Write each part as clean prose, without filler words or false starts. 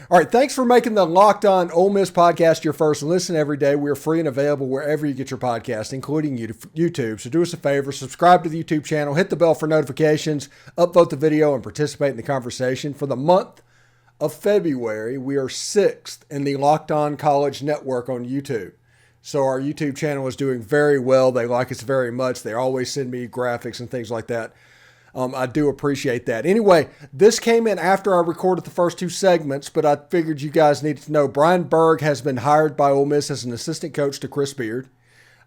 All right, thanks for making the Locked On Ole Miss podcast your first listen every day. We're free and available wherever you get your podcast, including YouTube. So do us a favor, subscribe to the YouTube channel, hit the bell for notifications, upvote the video, and participate in the conversation. For the month of February, we are 6th in the Locked On College Network on YouTube. So our YouTube channel is doing very well. They like us very much. They always send me graphics and things like that. I do appreciate that. Anyway, this came in after I recorded the first two segments, but I figured you guys needed to know Brian Berg has been hired by Ole Miss as an assistant coach to Chris Beard.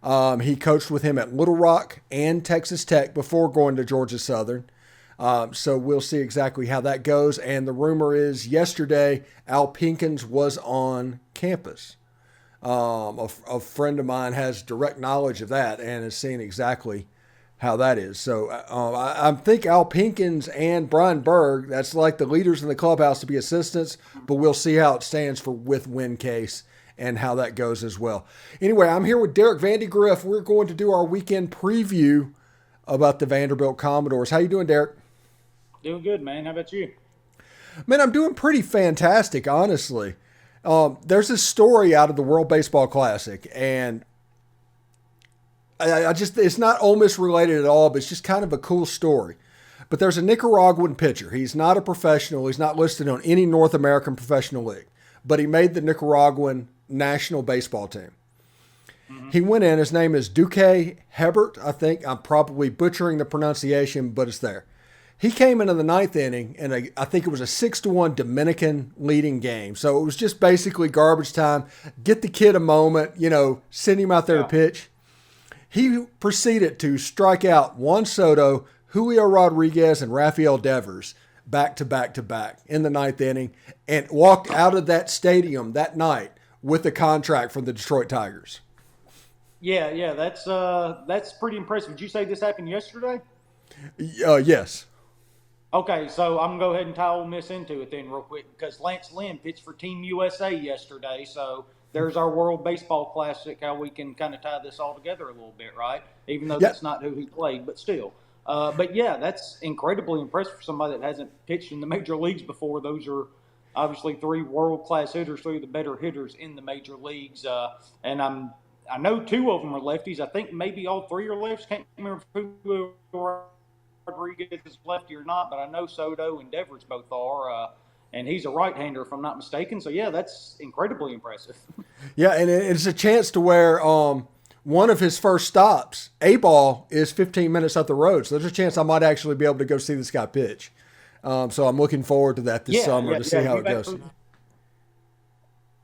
He coached with him at Little Rock and Texas Tech before going to Georgia Southern. So we'll see exactly how that goes. And the rumor is yesterday, Al Pinkins was on campus. A friend of mine has direct knowledge of that and has seen exactly how that is. So I think Al Pinkins and Brian Berg, that's like the leaders in the clubhouse to be assistants, but we'll see how it stands for with win case and how that goes as well. Anyway, I'm here with Derek Vandygriff. We're going to do our weekend preview about the Vanderbilt Commodores. How you doing, Derek? Doing good, man. How about you? Man, I'm doing pretty fantastic, honestly. There's this story out of the World Baseball Classic, and it's not Ole Miss related at all, but it's just kind of a cool story. But there's a Nicaraguan pitcher. He's not a professional. He's not listed on any North American professional league, but he made the Nicaraguan national baseball team. Mm-hmm. He went in. His name is Duque Hebert, I think. I'm probably butchering the pronunciation, but it's there. He came into the ninth inning, and I think it was a 6-1 Dominican leading game. So it was just basically garbage time. Get the kid a moment, send him out there to pitch. He proceeded to strike out Juan Soto, Julio Rodriguez, and Rafael Devers back to back to back in the ninth inning and walked out of that stadium that night with a contract from the Detroit Tigers. Yeah, that's pretty impressive. Did you say this happened yesterday? Yes. Okay, so I'm going to go ahead and tie Ole Miss into it then real quick because Lance Lynn pitched for Team USA yesterday, so there's our World Baseball Classic, how we can kind of tie this all together a little bit, right? Even though that's not who he played, but still. But yeah, that's incredibly impressive for somebody that hasn't pitched in the major leagues before. Those are obviously three world-class hitters, three of the better hitters in the major leagues. And I know two of them are lefties. I think maybe all three are lefties. Can't remember who Rodriguez is lefty or not, but I know Soto and Devers both are. And he's a right-hander, if I'm not mistaken. So, yeah, that's incredibly impressive. Yeah, and it's a chance to where one of his first stops, A-ball, is 15 minutes up the road. So there's a chance I might actually be able to go see this guy pitch. So I'm looking forward to that this summer to see how it goes.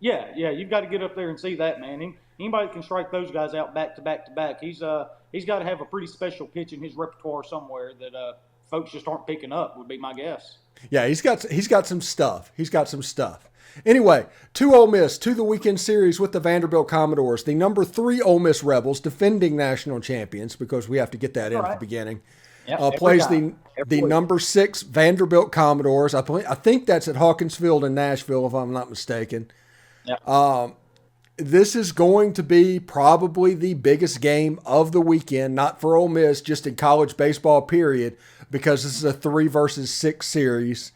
Yeah, you've got to get up there and see that, man. Anybody can strike those guys out back to back to back. He's got to have a pretty special pitch in his repertoire somewhere that folks just aren't picking up, would be my guess. Yeah, he's got some stuff. Anyway, to Ole Miss, to the weekend series with the Vanderbilt Commodores, the number 3 Ole Miss Rebels, defending national champions, because we have to get that in at the beginning, plays the number 6 Vanderbilt Commodores. I think that's at Hawkins Field in Nashville, if I'm not mistaken. Yeah. This is going to be probably the biggest game of the weekend, not for Ole Miss, just in college baseball, period, because this is a 3 versus 6 series.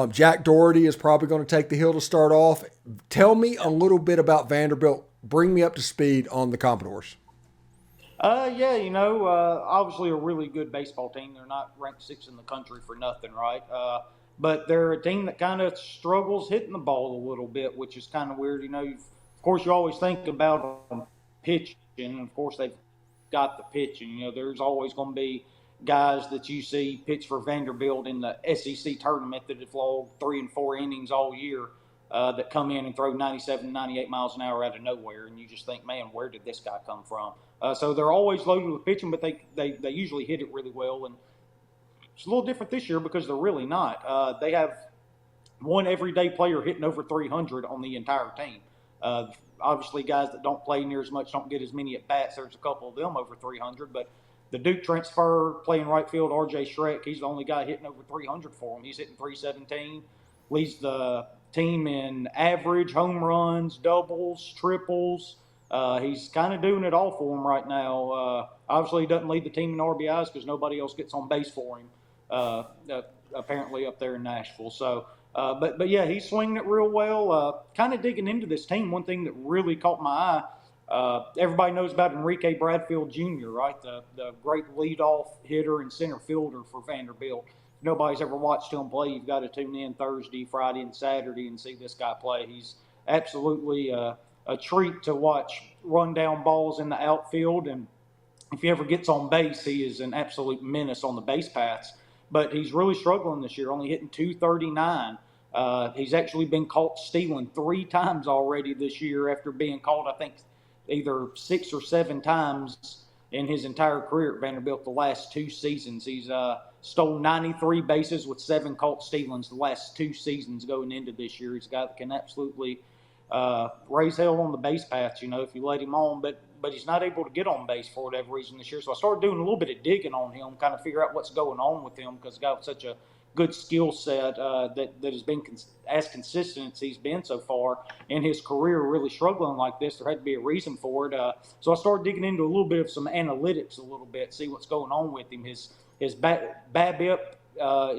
Jack Doherty is probably going to take the hill to start off. Tell me a little bit about Vanderbilt. Bring me up to speed on the Commodores. Obviously a really good baseball team. They're not ranked 6th in the country for nothing, right? But they're a team that kind of struggles hitting the ball a little bit, which is kind of weird. Of course, you always think about them pitching, and of course they've got the pitching. There's always going to be guys that you see pitch for Vanderbilt in the SEC tournament that have logged 3 and 4 innings all year that come in and throw 97, 98 miles an hour out of nowhere, and you just think, man, where did this guy come from? So they're always loaded with pitching, but they usually hit it really well, and it's a little different this year because they're really not. They have one everyday player hitting over 300 on the entire team. Obviously, guys that don't play near as much don't get as many at-bats. There's a couple of them over 300, but the Duke transfer playing right field, R.J. Schreck, he's the only guy hitting over 300 for him. He's hitting 317, leads the team in average, home runs, doubles, triples. He's kind of doing it all for him right now. Obviously, he doesn't lead the team in RBIs because nobody else gets on base for him, apparently up there in Nashville. So But yeah, he's swinging it real well. Kind of digging into this team, one thing that really caught my eye. Everybody knows about Enrique Bradfield Jr., right? The great leadoff hitter and center fielder for Vanderbilt. If nobody's ever watched him play, you've got to tune in Thursday, Friday, and Saturday and see this guy play. He's absolutely a treat to watch run down balls in the outfield. And if he ever gets on base, he is an absolute menace on the base paths. But he's really struggling this year, only hitting 239. He's actually been caught stealing 3 times already this year after being caught, I think, either 6 or 7 times in his entire career at Vanderbilt the last 2 seasons. He's stolen 93 bases with 7 caught stealings the last 2 seasons going into this year. He's a guy that can absolutely raise hell on the base paths, if you let him on. But he's not able to get on base for whatever reason this year. So I started doing a little bit of digging on him, kind of figure out what's going on with him, because he's got such a good skill set that has been as consistent as he's been so far in his career, really struggling like this. There had to be a reason for it. So I started digging into a little bit of some analytics a little bit, see what's going on with him. His BABIP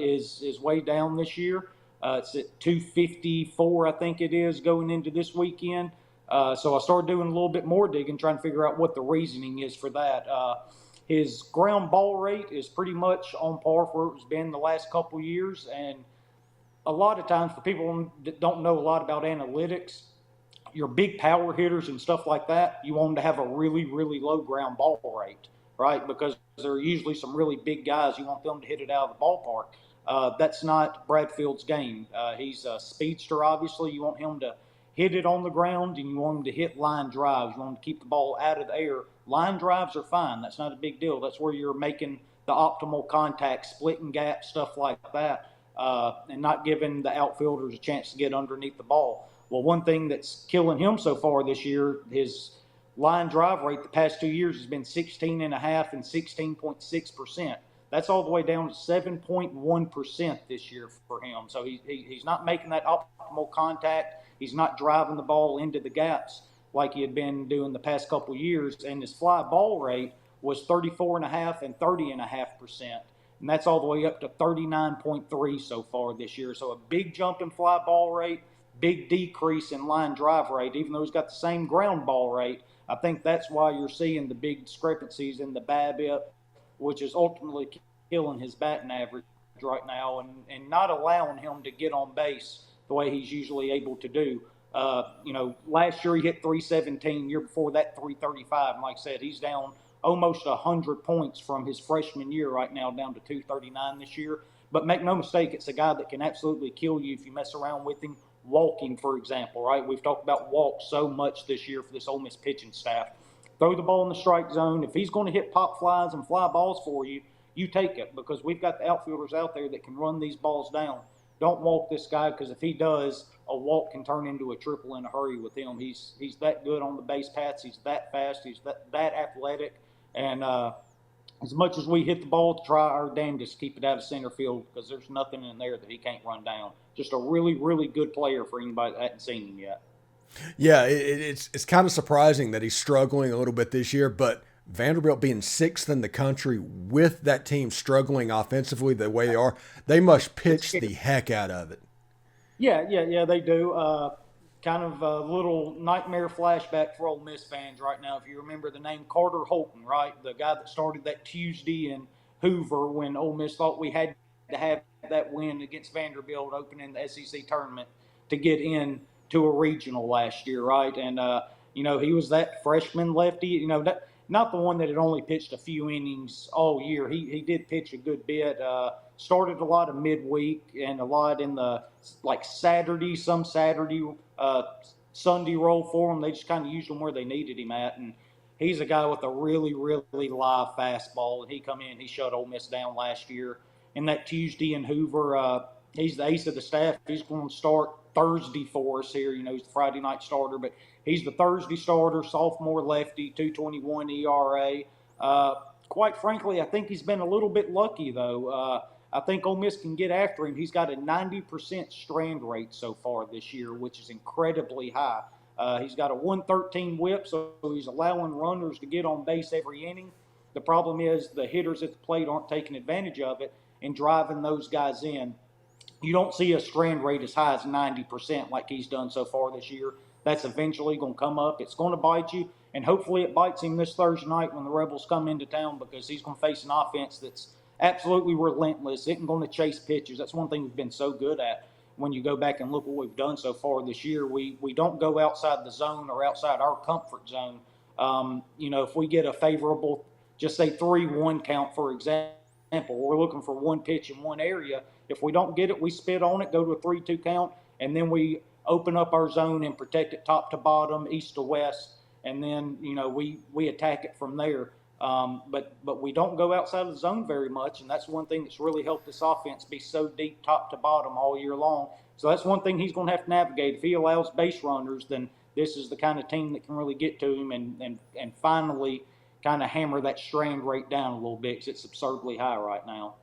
is way down this year. It's at 254, I think it is, going into this weekend. So I started doing a little bit more digging, trying to figure out what the reasoning is for that. His ground ball rate is pretty much on par for where it's been the last couple of years. And a lot of times, for people that don't know a lot about analytics, your big power hitters and stuff like that, you want them to have a really, really low ground ball rate, right? Because there are usually some really big guys. You want them to hit it out of the ballpark. That's not Bradfield's game. He's a speedster, obviously. You want him to hit it on the ground, and you want him to hit line drives. You want him to keep the ball out of the air. Line drives are fine. That's not a big deal. That's where you're making the optimal contact, splitting gaps, stuff like that, and not giving the outfielders a chance to get underneath the ball. Well, one thing that's killing him so far this year, his line drive rate the past 2 years has been 16.5% and 16.6%. That's all the way down to 7.1% this year for him. So he's not making that optimal contact. He's not driving the ball into the gaps like he had been doing the past couple of years. And his fly ball rate was 34.5% and 30.5%. And that's all the way up to 39.3% so far this year. So a big jump in fly ball rate, big decrease in line drive rate, even though he's got the same ground ball rate. I think that's why you're seeing the big discrepancies in the BABIP, which is ultimately killing his batting average right now and not allowing him to get on base the way he's usually able to do. Last year he hit 317, year before that 335. And like I said, he's down almost 100 points from his freshman year right now, down to 239 this year. But make no mistake, it's a guy that can absolutely kill you if you mess around with him. Walking, for example, right? We've talked about walks so much this year for this Ole Miss pitching staff. Throw the ball in the strike zone. If he's going to hit pop flies and fly balls for you, you take it, because we've got the outfielders out there that can run these balls down. Don't walk this guy, because if he does, a walk can turn into a triple in a hurry with him. He's that good on the base paths. He's that fast. He's that athletic. And as much as we hit the ball, to try our damnedest to keep it out of center field, because there's nothing in there that he can't run down. Just a really, really good player for anybody that hasn't seen him yet. Yeah, it's kind of surprising that he's struggling a little bit this year, but Vanderbilt being 6th in the country with that team struggling offensively the way they are, they must pitch the heck out of it. Yeah, they do. Kind of a little nightmare flashback for Ole Miss fans right now. If you remember the name Carter Holton, right? The guy that started that Tuesday in Hoover when Ole Miss thought we had to have that win against Vanderbilt opening the SEC tournament to get in to a regional last year, right? And, he was that freshman lefty, not the one that had only pitched a few innings all year. He did pitch a good bit, started a lot of midweek and a lot in the Saturday, Sunday roll for him. They just kind of used him where they needed him at. And he's a guy with a really, really live fastball. And he come in, he shut Ole Miss down last year. And that Tuesday in Hoover, he's the ace of the staff. He's going to start Thursday for us here. He's the Friday night starter, but he's the Thursday starter, sophomore lefty, 2.21 ERA. Quite frankly, I think he's been a little bit lucky, though. I think Ole Miss can get after him. He's got a 90% strand rate so far this year, which is incredibly high. He's got a 113 whip, so he's allowing runners to get on base every inning. The problem is the hitters at the plate aren't taking advantage of it and driving those guys in. you don't see a strand rate as high as 90% like he's done so far this year. That's eventually going to come up. It's going to bite you, and hopefully it bites him this Thursday night when the Rebels come into town, because he's going to face an offense that's absolutely relentless. Isn't going to chase pitches. That's one thing we've been so good at. When you go back and look what we've done so far this year, we don't go outside the zone or outside our comfort zone. If we get a favorable, just say 3-1 count, for example, we're looking for one pitch in one area. If we don't get it, we spit on it, go to a 3-2 count, and then we open up our zone and protect it top to bottom, east to west, and then we attack it from there. But we don't go outside of the zone very much, and that's one thing that's really helped this offense be so deep top to bottom all year long. So that's one thing he's going to have to navigate. If he allows base runners, then this is the kind of team that can really get to him and finally kind of hammer that strand rate down a little bit, because it's absurdly high right now.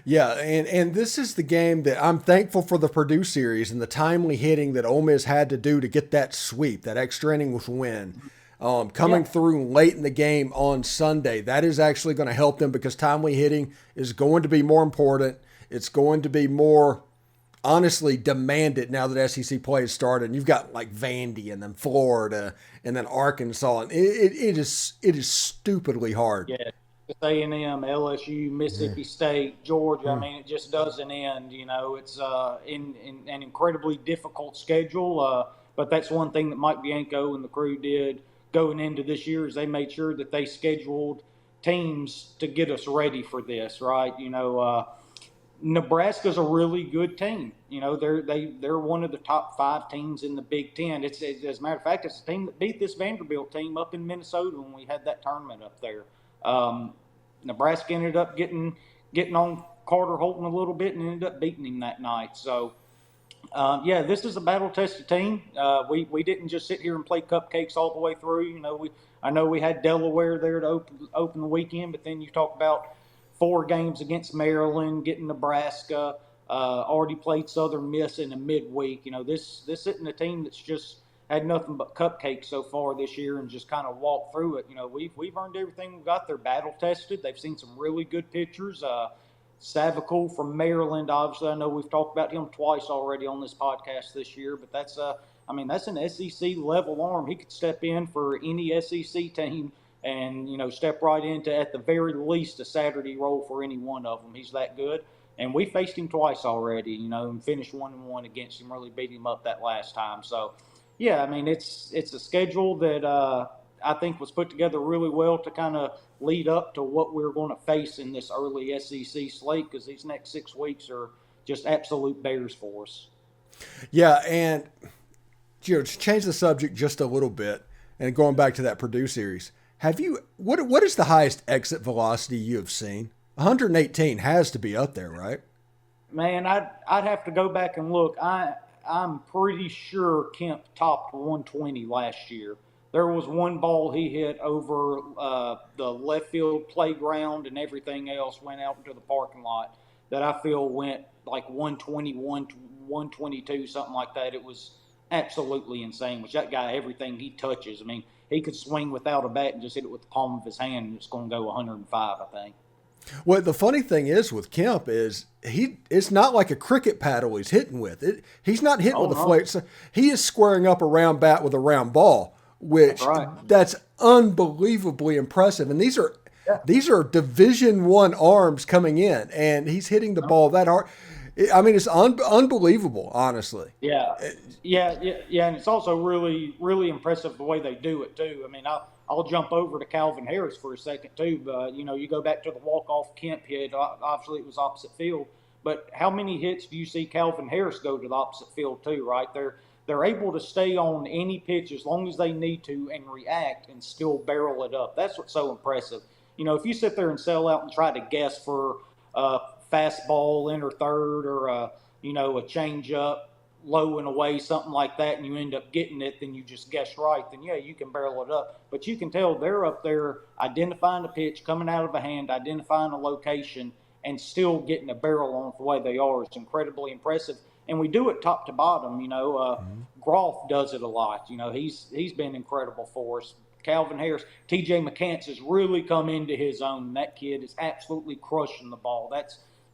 Yeah, and this is the game that I'm thankful for the Purdue series and the timely hitting that Ole Miss had to do to get that sweep, that extra inning with win. Coming through late in the game on Sunday, that is actually going to help them, because timely hitting is going to be more important. It's going to be more, honestly, demanded now that SEC play has started. And you've got like Vandy and then Florida and then Arkansas. And it is stupidly hard. Yeah. A&M, LSU, Mississippi State, Georgia. I mean, it just doesn't end. It's in an incredibly difficult schedule. But that's one thing that Mike Bianco and the crew did going into this year, is they made sure that they scheduled teams to get us ready for this, right? Nebraska's a really good team. They're one of the top 5 teams in the Big Ten. It's as a matter of fact, it's a team that beat this Vanderbilt team up in Minnesota when we had that tournament up there. Nebraska ended up getting on Carter Holton a little bit and ended up beating him that night. So, this is a battle-tested team. We didn't just sit here and play cupcakes all the way through. I know we had Delaware there to open the weekend, but then you talk about 4 games against Maryland, getting Nebraska, already played Southern Miss in the midweek. This isn't a team that's just had nothing but cupcakes so far this year and just kind of walked through it. We've earned everything we've got. They're battle tested. They've seen some really good pitchers. Savacool from Maryland, obviously, I know we've talked about him twice already on this podcast this year, but that's an SEC level arm. He could step in for any SEC team and step right into, at the very least, a Saturday role for any one of them. He's that good. And we faced him twice already, and finished 1-1 against him. Really beat him up that last time. So. Yeah, it's a schedule that I think was put together really well to kind of lead up to what we're going to face in this early SEC slate, because these next 6 weeks are just absolute bears for us. Yeah, and to change the subject just a little bit, and going back to that Purdue series, what is the highest exit velocity you have seen? 118 has to be up there, right? Man, I'd have to go back and look. I'm pretty sure Kemp topped 120 last year. There was one ball he hit over the left field playground, and everything else went out into the parking lot that I feel went like 121, 122, something like that. It was absolutely insane, which that guy, everything he touches, he could swing without a bat and just hit it with the palm of his hand, and it's going to go 105, I think. Well, the funny thing is with Kemp is it's not like a cricket paddle he's hitting with. He's not hitting with a flare. So he is squaring up a round bat with a round ball, which that's unbelievably impressive. And these are Division I arms coming in, and he's hitting the ball that hard. It's unbelievable, honestly. Yeah, and it's also really, really impressive the way they do it too. I'll jump over to Calvin Harris for a second too. But you go back to the walk-off Kemp hit. Obviously, it was opposite field. But how many hits do you see Calvin Harris go to the opposite field too? Right, they're able to stay on any pitch as long as they need to and react and still barrel it up. That's what's so impressive. If you sit there and sell out and try to guess for a fastball in or third, or a change up low and away, something like that, and you end up getting it, then you just guess right, then you can barrel it up. But you can tell they're up there identifying a pitch coming out of a hand, identifying a location, and still getting a barrel on it the way they are. It's incredibly impressive. And we do it top to bottom. Groff does it a lot. He's been incredible for us. Calvin Harris, TJ McCants has really come into his own. That kid is absolutely crushing the ball.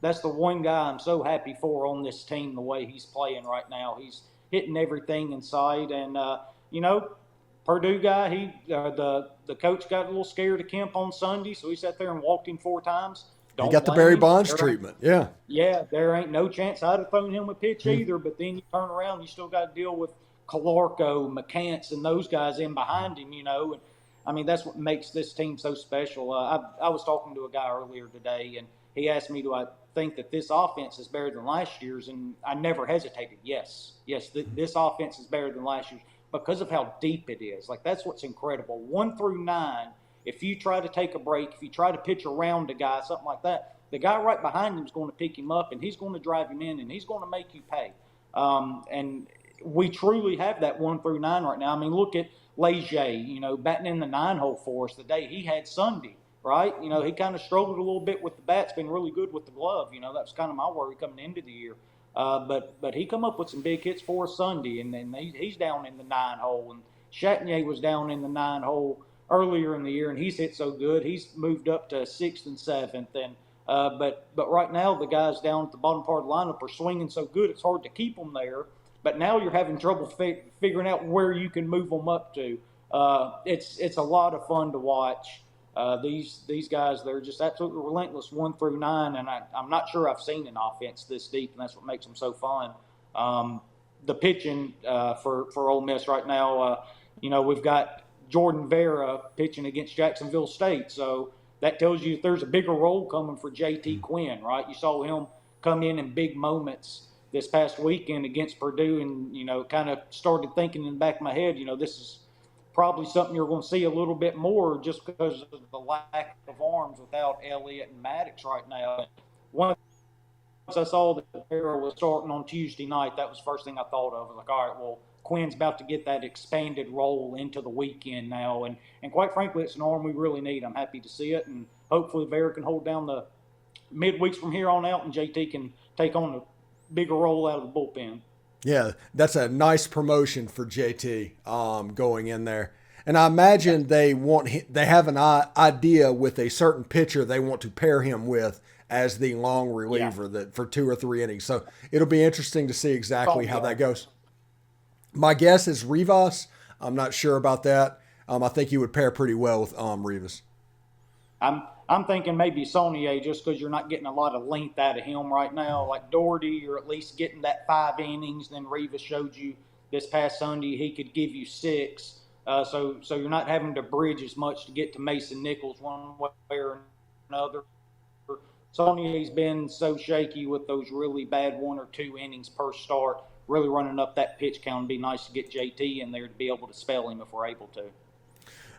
that's the one guy I'm so happy for on this team, the way he's playing right now. He's hitting everything in sight. And, Purdue guy, the coach got a little scared of Kemp on Sunday, so he sat there and walked him 4 times. He Don't got the blame Barry him. Bonds treatment. Yeah. Yeah, there ain't no chance I'd have thrown him a pitch either. But then you turn around, you still got to deal with Calarco, McCants, and those guys in behind him, And I mean, that's what makes this team so special. I was talking to a guy earlier today, and he asked me, do I think that this offense is better than last year's? And I never hesitated. Yes, this offense is better than last year's because of how deep it is. Like, that's what's incredible. 1 through 9, if you try to take a break, if you try to pitch around a guy, something like that, the guy right behind him is going to pick him up, and he's going to drive him in, and he's going to make you pay. And we truly have that 1 through 9 right now. I mean, look at Leger, batting in the 9-hole for us the day he had Sunday, right? He kind of struggled a little bit with the bats, been really good with the glove. That was kind of my worry coming into the year. But he come up with some big hits for us Sunday, and then he's down in the 9-hole. And Chatagnier was down in the 9-hole earlier in the year, and he's hit so good. He's moved up to 6th and 7th. And but right now the guys down at the bottom part of the lineup are swinging so good it's hard to keep them there. But now you're having trouble figuring out where you can move them up to. It's a lot of fun to watch. These guys, they're just absolutely relentless 1 through 9, and I'm not sure I've seen an offense this deep, and that's what makes them so fun. The pitching for Ole Miss right now, we've got Jordan Vera pitching against Jacksonville State, so that tells you there's a bigger role coming for JT Quinn, right? You saw him come in big moments this past weekend against Purdue, and kind of started thinking in the back of my head, this is probably something you're going to see a little bit more just because of the lack of arms without Elliott and Maddox right now. Once I saw that Vera was starting on Tuesday night, that was the first thing I thought of. I was like, all right, well, Quinn's about to get that expanded role into the weekend now. And quite frankly, it's an arm we really need. I'm happy to see it, and hopefully Vera can hold down the midweeks from here on out, and JT can take on a bigger role out of the bullpen. Yeah, that's a nice promotion for JT going in there. And I imagine they have an idea with a certain pitcher they want to pair him with as the long reliever that for 2 or 3 innings. So it'll be interesting to see exactly how that goes. My guess is Rivas. I'm not sure about that. I think he would pair pretty well with Rivas. I'm thinking maybe Saunier, just because you're not getting a lot of length out of him right now. Like Doherty, you're at least getting that 5 innings. Then Rivas showed you this past Sunday he could give you 6. So you're not having to bridge as much to get to Mason Nichols one way or another. Saunier's been so shaky with those really bad 1 or 2 innings per start, really running up that pitch count. It'd be nice to get JT in there to be able to spell him if we're able to.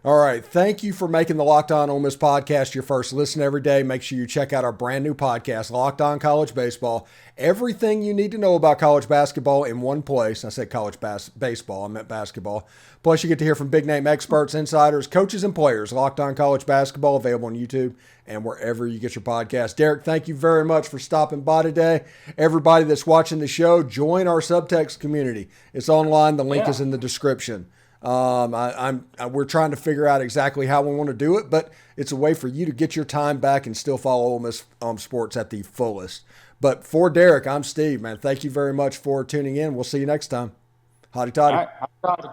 All right. Thank you for making the Locked On Ole Miss podcast your first listen every day. Make sure you check out our brand new podcast, Locked On College Baseball. Everything you need to know about college basketball in one place. I said college baseball. I meant basketball. Plus, you get to hear from big-name experts, insiders, coaches, and players. Locked On College Basketball, available on YouTube and wherever you get your podcast. Derek, thank you very much for stopping by today. Everybody that's watching the show, join our Subtext community. It's online. The link is in the description. We're trying to figure out exactly how we want to do it, but it's a way for you to get your time back and still follow Ole Miss sports at the fullest. But for Derek, I'm Steve, man. Thank you very much for tuning in. We'll see you next time. Hotty toddy. All right. Hotty toddy.